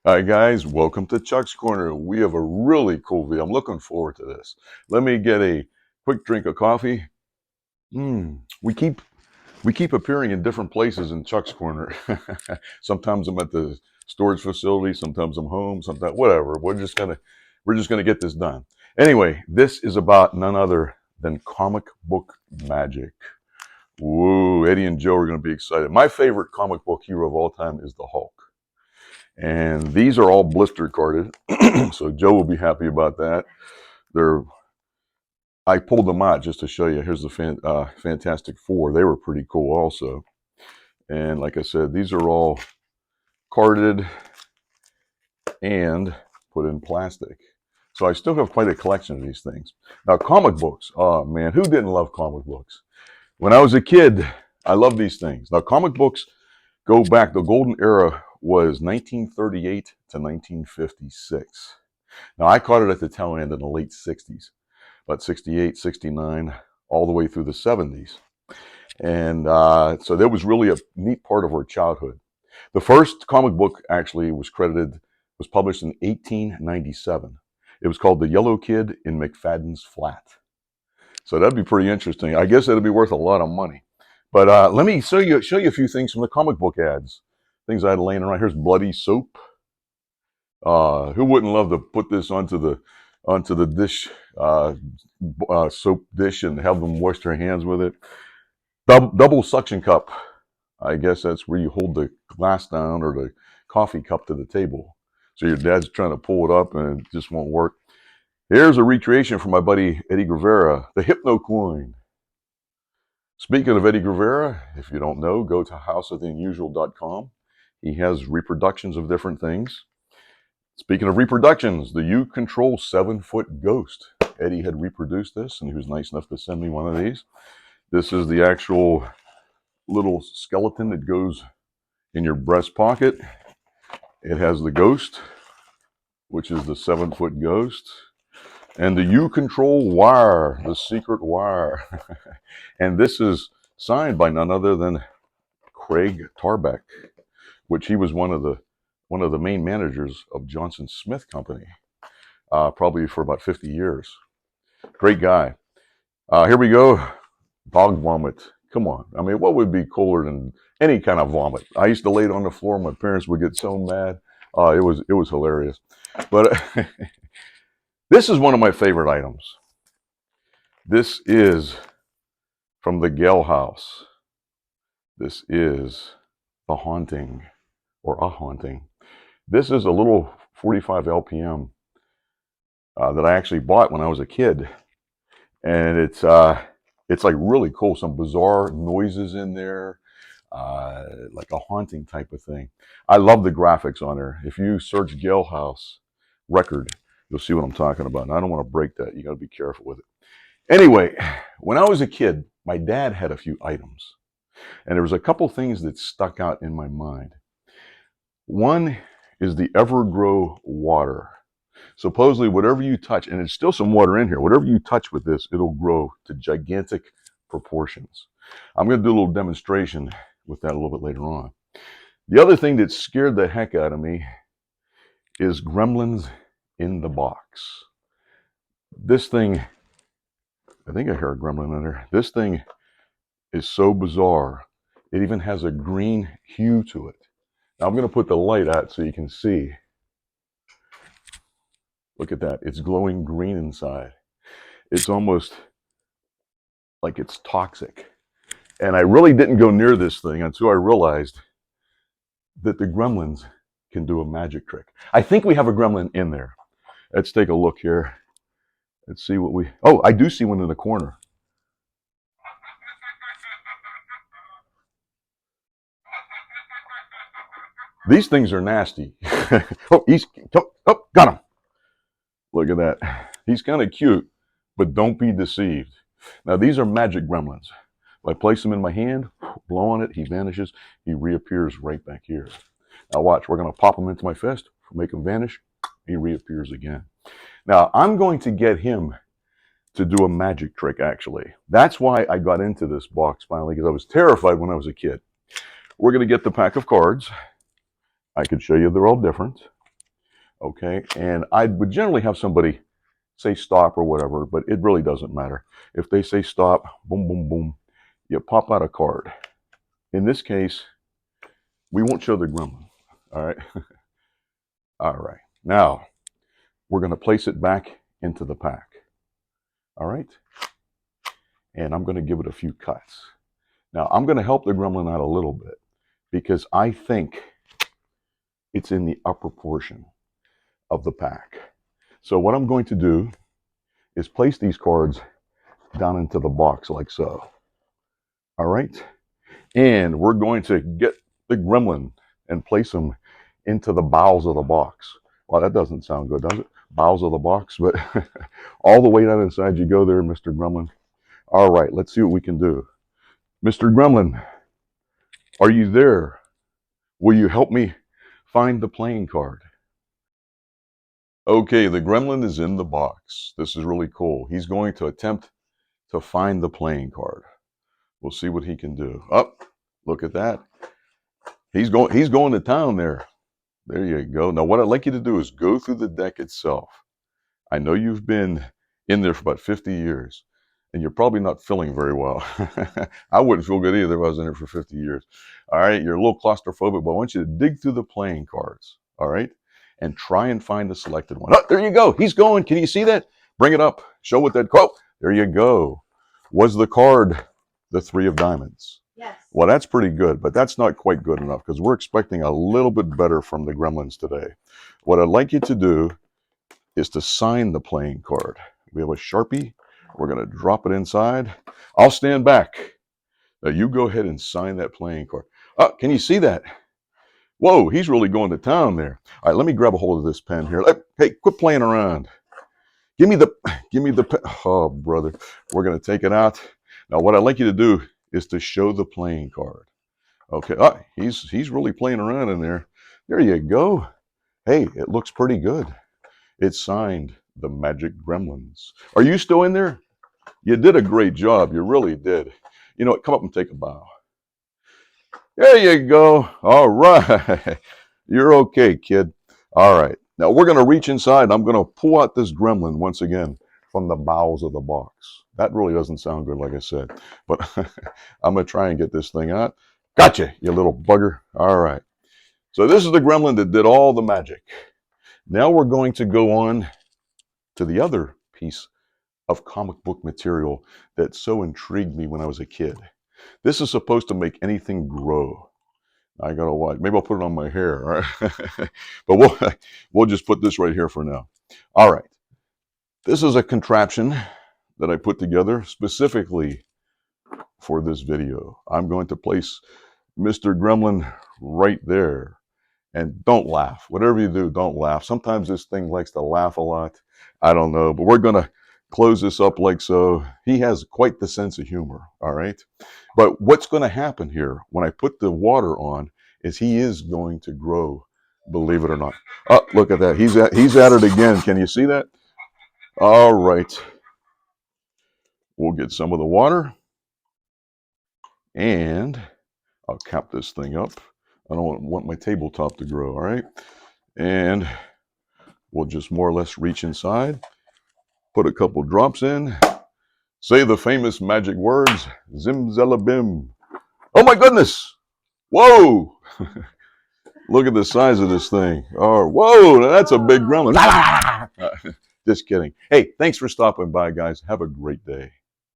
Hi guys, welcome to Chuck's Corner. We have a really cool video. I'm looking forward to this. Let me get a quick drink of coffee. We keep appearing in different places in Chuck's Corner. Sometimes I'm at the storage facility, sometimes I'm home, sometimes whatever. We're just gonna get this done. Anyway, this is about none other than comic book magic. Woo, Eddie and Joe are gonna be excited. My favorite comic book hero of all time is the Hulk. And these are all blister carded, so Joe will be happy about that. They're I pulled them out just to show you. Here's the Fantastic Four. They were pretty cool also. And like I said, these are all carded and put in plastic. So I still have quite a collection of these things. Now, comic books. Oh man, who didn't love comic books? When I was a kid, I loved these things. Now, comic books go back. The golden era was 1938 to 1956. Now, I caught it at the tail end in the late 60s, about 68, 69, all the way through the 70s. And so that was really a neat part of our childhood. The first comic book actually was published in 1897. It was called The Yellow Kid in McFadden's Flat. So that'd be pretty interesting. I guess that'd be worth a lot of money. But let me show you a few things from the comic book ads. Things I had laying around. Here's bloody soap. Who wouldn't love to put this onto the dish, soap dish, and have them wash their hands with it? Double suction cup. I guess that's where you hold the glass down or the coffee cup to the table. So your dad's trying to pull it up and it just won't work. Here's a recreation from my buddy Eddie Guevara, the Hypno Coin. Speaking of Eddie Guevara, if you don't know, go to houseoftheunusual.com. He has reproductions of different things. Speaking of reproductions, the U Control 7-foot ghost. Eddie had reproduced this, and he was nice enough to send me one of these. This is the actual little skeleton that goes in your breast pocket. It has the ghost, which is the 7-foot ghost, and the U Control wire, the secret wire. And this is signed by none other than Craig Tarbeck, which he was one of the main managers of Johnson Smith Company, probably for about 50 years. Great guy. Here we go. Dog vomit. Come on. I mean, what would be cooler than any kind of vomit? I used to lay it on the floor. My parents would get so mad. It was hilarious. But this is one of my favorite items. This is from the Gale House. This is The Haunting, or A Haunting. This is a little 45 LPM that I actually bought when I was a kid, and it's like really cool. Some bizarre noises in there, like a haunting type of thing. I love the graphics on there. If you search Gale House record, you'll see what I'm talking about. And I don't want to break that. You got to be careful with it. Anyway, when I was a kid, my dad had a few items, and there was a couple things that stuck out in my mind. One is the Evergrow water. Supposedly, whatever you touch, and there's still some water in here, whatever you touch with this, it'll grow to gigantic proportions. I'm going to do a little demonstration with that a little bit later on. The other thing that scared the heck out of me is Gremlins in the Box. This thing, I think I hear a gremlin in there. This thing is so bizarre. It even has a green hue to it. Now I'm going to put the light out so you can see. Look at that. It's glowing green inside. It's almost like it's toxic. And I really didn't go near this thing until I realized that the gremlins can do a magic trick. I think we have a gremlin in there. Let's take a look here. Let's see what we... Oh, I do see one in the corner. These things are nasty. Oh, got him. Look at that. He's kind of cute, but don't be deceived. Now, these are magic gremlins. If I place him in my hand, blow on it, he vanishes. He reappears right back here. Now watch, we're going to pop him into my fist, make him vanish. He reappears again. Now, I'm going to get him to do a magic trick, actually. That's why I got into this box finally, because I was terrified when I was a kid. We're going to get the pack of cards. I could show you they're all different. Okay, and I would generally have somebody say stop or whatever, but it really doesn't matter. If they say stop, boom, boom, boom, you pop out a card. In this case, we won't show the gremlin. All right. All right. Now, we're going to place it back into the pack. All right. And I'm going to give it a few cuts. Now, I'm going to help the gremlin out a little bit because I think it's in the upper portion of the pack. So what I'm going to do is place these cards down into the box like so. All right. And we're going to get the gremlin and place them into the bowels of the box. Well, that doesn't sound good, does it? Bowels of the box, but all the way down inside you go there, Mr. Gremlin. All right, let's see what we can do. Mr. Gremlin, are you there? Will you help me find the playing card? Okay, the gremlin is in the box. This is really cool. He's going to attempt to find the playing card. We'll see what he can do. Oh, look at that. He's going to town there. There you go. Now, what I'd like you to do is go through the deck itself. I know you've been in there for about 50 years, and you're probably not feeling very well. I wouldn't feel good either if I was in there for 50 years. All right, you're a little claustrophobic, but I want you to dig through the playing cards, all right, and try and find the selected one. Oh, there you go. He's going. Can you see that? Bring it up. Show what that quote. There you go. Was the card the 3 of diamonds? Yes. Well, that's pretty good, but that's not quite good enough because we're expecting a little bit better from the gremlins today. What I'd like you to do is to sign the playing card. We have a Sharpie. We're going to drop it inside. I'll stand back. Now you go ahead and sign that playing card. Oh, can you see that? Whoa, he's really going to town there. All right, let me grab a hold of this pen here. Hey, quit playing around. Give me the pen. Oh, brother, we're going to take it out. Now, what I'd like you to do is to show the playing card. Okay, oh, he's really playing around in there. There you go. Hey, it looks pretty good. It's signed the Magic Gremlins. Are you still in there? You did a great job. You really did. You know what? Come up and take a bow. There you go. All right. You're okay, kid. All right. Now we're going to reach inside and I'm going to pull out this gremlin once again from the bowels of the box. That really doesn't sound good, like I said. But I'm going to try and get this thing out. Gotcha, you little bugger. All right. So this is the gremlin that did all the magic. Now we're going to go on to the other piece of comic book material that so intrigued me when I was a kid. This is supposed to make anything grow. I gotta watch. Maybe I'll put it on my hair, all right? But we'll just put this right here for now. All right. This is a contraption that I put together specifically for this video. I'm going to place Mr. Gremlin right there. And don't laugh. Whatever you do, don't laugh. Sometimes this thing likes to laugh a lot. I don't know, but we're going to close this up like so. He has quite the sense of humor, all right? But what's going to happen here when I put the water on is he is going to grow, believe it or not. Oh, look at that. He's at it again. Can you see that? All right. We'll get some of the water. And I'll cap this thing up. I don't want my tabletop to grow, all right? And we'll just more or less reach inside, put a couple drops in, say the famous magic words, zim-zella-bim. Oh my goodness! Whoa! Look at the size of this thing. Oh, whoa, that's a big gremlin. Just kidding. Hey, thanks for stopping by, guys. Have a great day.